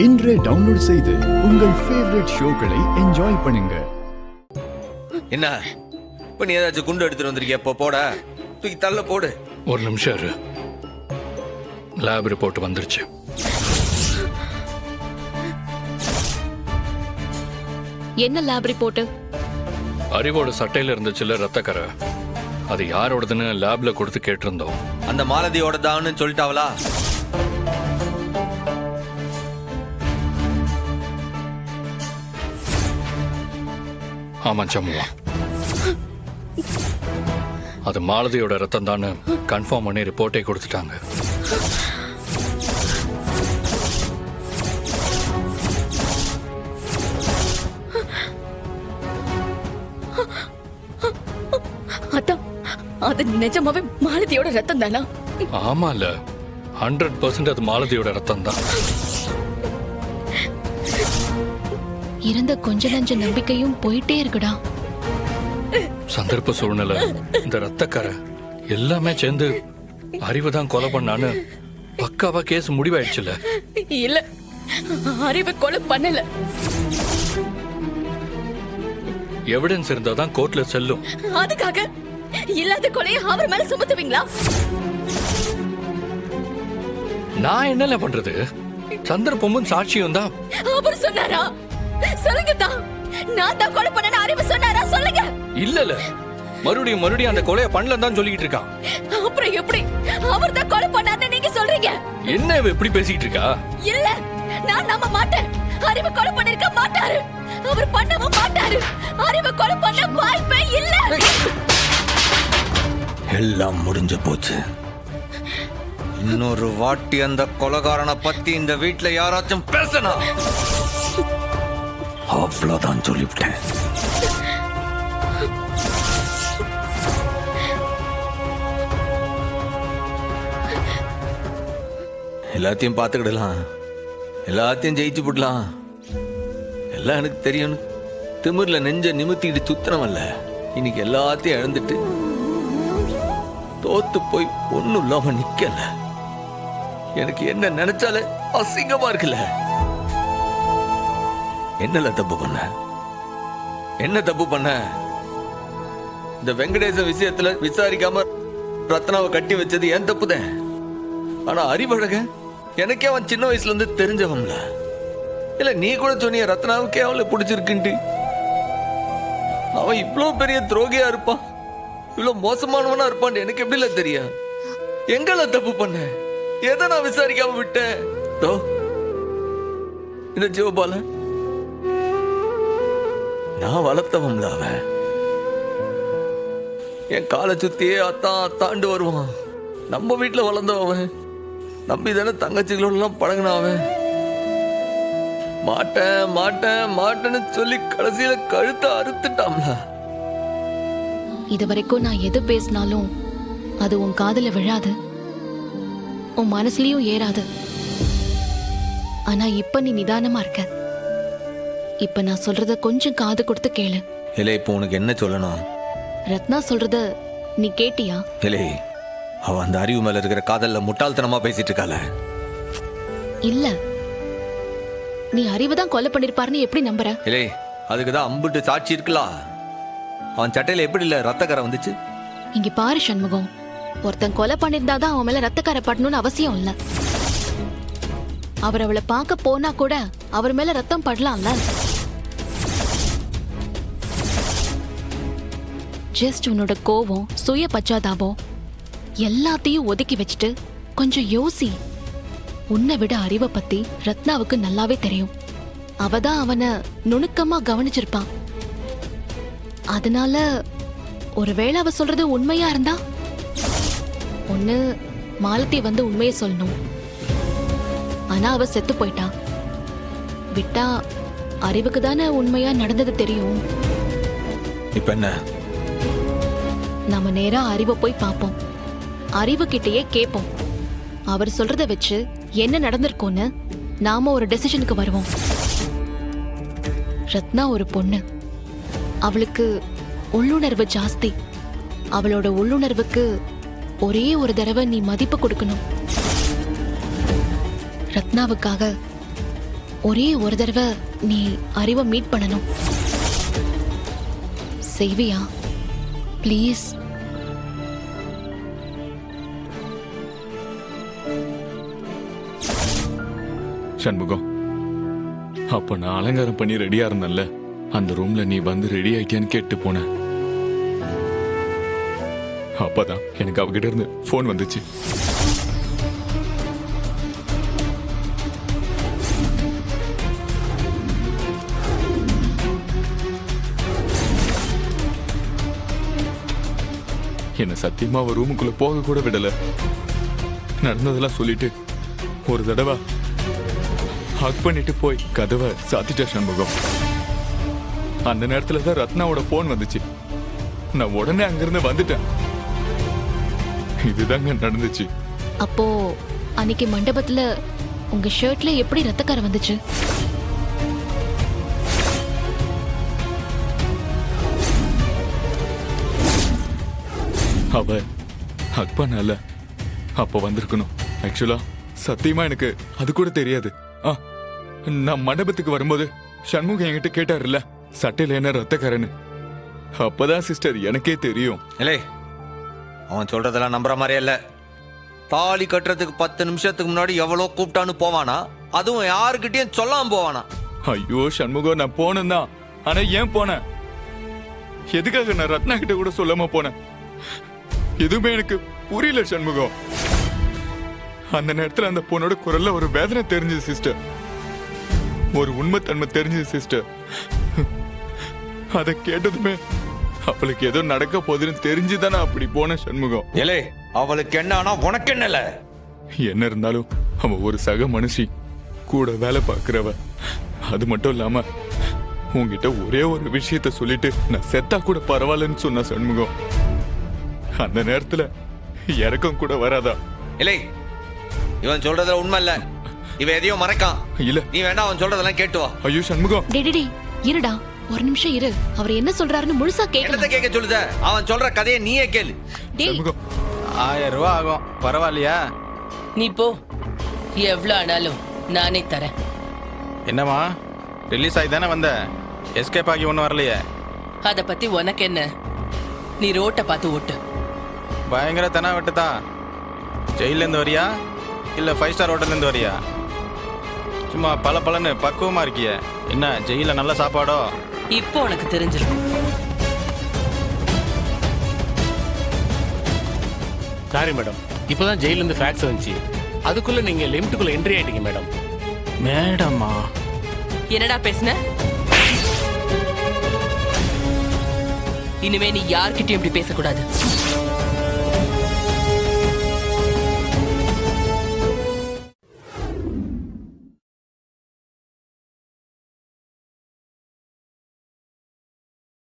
இன்றே டவுன்லோட் செய்து உங்கள் ஃபேவரட் ஷோக்களை என்ஜாய் பண்ணுங்க. என்ன இப்ப நீ ஏதாச்சும் குண்டு எடுத்துட்டு வந்திருக்கிய? அப்போ போட தூக்கி தள்ள போடு. ஒரு நிமிஷம் இரு. லேப் ரிப்போர்ட் வந்துருச்சு. என்ன லேப் ரிப்போர்ட்? அறிவோட சட்டையில இருந்துச்சுல ரத்தக்கரை, அது யாரோடதுன்னு லேப்ல கொடுத்து கேட்டிருந்தோம். அந்த மாலதியோட தான்னு சொல்லிட்டாவளா? ஆமா சம்முவா, அது மாலதியோட ரத்தம் தான்னு கன்ஃபார்ம் பண்ணி ரிப்போர்ட்டே கொடுத்துட்டாங்க. அதான் அது நிஜமாவே மாலதியோட ரத்தம் தானா? ஆமால, 100% அது மாலதியோட ரத்தம் தான். இருந்த கொஞ்ச நஞ்ச நம்பிக்கையும் போயிட்டே இருக்குடா. சந்தர்ப்ப சூழ்நிலை, இந்த ரத்தக்கரை எல்லாமே சேர்ந்து அறிவு தான் கொலை பண்ணான்னு பக்காவா கேஸ் முடிவாயிடுச்சுல. இல்ல, அறிவு கொலை பண்ணல. எவிடன்ஸ் இருந்தாதான் கோர்ட்ல செல்லும். அதுக்காக இல்லாத கொலையை அவர் மேல சுமத்துவீங்களா? நான் என்னல பண்றது? சந்தர்ப்பமும் சாட்சியும் தான். அவர் சொன்னாரா? சொல்லுங்க தான். நான் தான் கொலை பண்ணேன்னு அறிவு சொன்னாரா? சொல்லுங்க. இல்லல, மறுபடியும் அந்த கொலையை பண்ணலன்னு தான் சொல்லிட்டு இருக்கான். அப்புறம் எப்படி அவர் தான் கொலை பண்ணாருன்னு நீங்க சொல்றீங்க? என்ன இவ இப்படி பேசிட்டு இருக்கா? இல்ல, நான் நம்ப மாட்டேன். அறிவு கொலை பண்ணிருக்க மாட்டாரு. அவர் பண்ணவும் மாட்டாரு. அறிவு கொலை பண்ண வாய்ப்பே இல்ல. எல்லாம் முடிஞ்சு போச்சு. இன்னொரு வாட்டி அந்த கொலைகாரனை பத்தி இந்த வீட்டுல யாராச்சும் பேசணும், அவ்வளவுதான் சொல்லிவிட்டேன். எல்லாத்தையும் பார்த்துக்கிடலாம், எல்லாத்தையும் ஜெயிச்சு போடலாம், எல்லாம் எனக்கு தெரியும். திமிர்ல நெஞ்ச நிமித்திட்டு சுத்தனமல்ல. இன்னைக்கு எல்லாத்தையும் இழந்துட்டு தோத்து போய் ஒண்ணும் இல்லாம நிக்கல. எனக்கு என்ன நினைச்சாலே அசிங்கமா இருக்குல்ல. என்னல தப்பு பண்ண? என்ன தப்பு பண்ண? இந்த வெங்கடேச விஷயத்துல விசாரிக்காம ரத்னாவை கட்டி வச்சது ஏன் தப்புதான். ஆனா அறிவழக எனக்கே அவன் சின்ன வயசுல இருந்து தெரிஞ்சவன்ல. இல்ல நீ கூட சொன்னிய ரத்னாவுக்கே அவளை பிடிச்சிருக்குன்ட்டு. அவன் இவ்வளவு பெரிய துரோகியா இருப்பான், இவ்வளவு மோசமானவனா இருப்பான் எனக்கு எப்படில தெரியும்? எங்கள தப்பு பண்ண? எதை நான் விசாரிக்காம விட்டேன்? இந்த ஜீவபால நான் வளர்த்தவன்ல. அவன் என் காலை சுத்தியே அத்தாண்டு வருவான். நம்ம வீட்டுல வளர்ந்தவன், நம்பி தானே தங்கச்சிகளோட எல்லாம் பழகினவன். மாட்டேன் மாட்டேன் மாட்டேன்னு சொல்லி கடைசியில கழுத்தை அறுத்துட்டாம்ல. இது வரைக்கும் நான் எது பேசினாலும் அது உன் காதுல விழாது, உன் மனசுலயும் ஏறாது. ஆனா இப்ப நீ நிதானமா இருக்க. இப்ப நான் சொல்றத கொஞ்சம் காது கொடுத்து கேளு. இல்லை, இப்போ உனக்கு என்ன சொல்லணும்? ரத்னா சொல்றத நீ கேட்டியா? இல்லை, அவ அந்த அறிவு மேல இருக்கிற காதல்ல முட்டாள்தனமா பேசிட்டு இருக்கால. இல்ல, நீ அறிவுதான் கொலை பண்ணிருப்பாருன்னு எப்படி நம்புற? இல்லை, அதுக்குதான் அம்புட்டு சாட்சி இருக்கலாம். அவன் சட்டையில எப்படி இல்ல ரத்தக்கரை வந்துச்சு? இங்க பாரு சண்முகம், ஒருத்தன் கொலை பண்ணிருந்தாதான் அவன் மேல ரத்தக்கரை படணும்னு அவசியம் இல்ல. அவர் அவளை பார்க்க போனா கூட அவர் மேல ரத்தம் படலாம்ல. ஜஸ்ட் உன்னோட கோவம், சுய பச்சாதாபம் எல்லாத்தையும் ஒதுக்கி வச்சுட்டு கொஞ்சம் யோசி. உன்னை விட அறிவை பத்தி ரத்னாவுக்கு நல்லாவே தெரியும். அவதான் அவனை நுணுக்கமா கவனிச்சிருப்பான். அதனால ஒருவேளை அவ சொல்றது உண்மையா இருந்தா, ஒண்ணு மாலதி வந்து உண்மையை சொல்லணும். ஆனா அவ செத்து போயிட்டா. விட்டா அறிவுக்கு தானே உண்மையா நடந்தது தெரியும். இப்ப என்ன? நம்ம நேரா அறிவை போய் பார்ப்போம். அறிவு கிட்டயே கேட்போம். அவர் சொல்றத வச்சு என்ன நடந்திருக்கும்னு நாம ஒரு டெசிஷனுக்கு வருவோம். ரத்னா ஒரு பொண்ணு, அவளுக்கு உள்ளுணர்வு ஜாஸ்தி. அவளோட உள்ளுணர்வுக்கு ஒரே ஒரு தடவை நீ மதிப்பு கொடுக்கணும். ரத்னாவுக்காக ஒரே ஒரு தடவை நீ அறிவை மீட் பண்ணணும். செய்வியா ப்ளீஸ்? சண்முகம், அப்ப நான் அலங்காரம் பண்ணி ரெடியா இருந்தேன்ல, அந்த ரூம்ல நீ வந்து ரெடி ஆயிட்டியான்னு கேட்டு போன. அப்பதான் எனக்கு அவகிட்ட இருந்து போன் வந்துச்சு. என்ன சத்தியமா அவ ரூமுக்குள்ள போக கூட விடல. நடந்ததெல்லாம் சொல்லிட்டு ஒரு தடவை ஹக் பண்ணிட்டு போய் கதவை சாத்திட்டா சண்முகம். அந்த நேரத்துல தான் ரத்னாவோட போன் வந்துச்சு. நான் உடனே அங்கிருந்து வந்துட்டேன். இதுதாங்க நடந்துச்சு. அப்போ அன்னைக்கு மண்டபத்துல உங்க ஷர்ட்ல எப்படி ரத்தக்காரம் வந்துச்சு? அவ ஹக் பண்ணல, அப்ப வந்திருக்கணும். ஆக்சுவலா சத்தியமா எனக்கு அது கூட தெரியாது. நான் மண்டபத்துக்கு வரும்போது சண்முகம் என்கிட்ட கேட்டாருல்ல, சட்டையில என்ன ரத்தக்காரன்னு. அப்பதான் சிஸ்டர் எனக்கே தெரியும். இல்லை, அவன் சொல்றதெல்லாம் நம்புற மாதிரியே இல்ல. தாலி கட்டுறதுக்கு 10 நிமிஷத்துக்கு முன்னாடி எவ்வளோ கூப்பிட்டான்னு போவானா, அதுவும் யாருக்கிட்டையும் சொல்லாம போவானா. ஐயோ சண்முகம், நான் போனேன் தான். ஆனா ஏன் போனேன்? எதுக்காக நான் ரத்னா கிட்ட கூட சொல்லாம போனேன்? எதுவுமே எனக்கு புரியல சண்முகம். அந்த நேரத்துல அந்த பொண்ணோட குரல்ல ஒரு வேதனை தெரிஞ்சது சிஸ்டர், ஒரு உண்மைத்தன்மை தெரிஞ்சது சிஸ்டர். அதை கேட்டதுமே அவளுக்கு ஏதோ நடக்க போகுதுன்னு தெரிஞ்சுதானே அப்படி போன சண்முகம். ஏலே, அவளுக்கு என்ன ஆனா உனக்கு என்னல? என்ன இருந்தாலும் அவ ஒரு சக மனுஷி, கூட வேலை பார்க்கிறவ. அது மட்டும் இல்லாம உங்ககிட்ட ஒரே ஒரு விஷயத்த சொல்லிட்டு நான் செத்தா கூட பரவாயில்லன்னு சொன்ன சண்முகம். அந்த நேரத்துல இறக்கம் கூட வராதா? இல்லை, இவன் சொல்றதுல உண்மை இல்ல. இவன் எதையும் மறைக்கான். இல்ல, நீ வேணா அவன் சொல்றதெல்லாம் கேட்டு வா. ஐயோ சண்முகம், டேடி இருடா, ஒரு நிமிஷம் இரு. அவர் என்ன சொல்றாருன்னு முழுசா என்னத்த கேட்கணும். கேட்க சொல்லுத? அவன் சொல்ற கதையை நீயே கேளு. டேய், சண்முகம் 1000 ரூபா ஆகும், பரவாயில்லையா? நீ போ, எவ்வளோ ஆனாலும் நானே தரேன். என்னம்மா, ரிலீஸ் ஆகி தானே வந்த, எஸ்கேப் ஆகி ஒன்றும் வரலையே? அதை பத்தி உனக்கு என்ன? நீ ரோட்டை பார்த்து ஓட்டு. பயங்கர தெனா விட்டுதா. ஜெயிலேருந்து வரியா இல்லை 5 ஸ்டார் ஹோட்டல்லேருந்து வரியா? சும்மா பல பக்குவமாக இருக்கிய. என்ன ஜெயிலில் நல்ல சாப்பாடோ? இப்போ உனக்கு தெரிஞ்சிடும். சாரி மேடம், இப்போதான் ஜெயிலிருந்து ஃபேக்ஸ் வந்துச்சு. அதுக்குள்ள நீங்க லிமிட்டுக்குள்ள என்ட்ரி ஆயிட்டீங்க மேடம். மேடம்மா, என்னடா பேசுன? இனிமே நீ யார்கிட்டயும் இப்படி பேசக்கூடாது.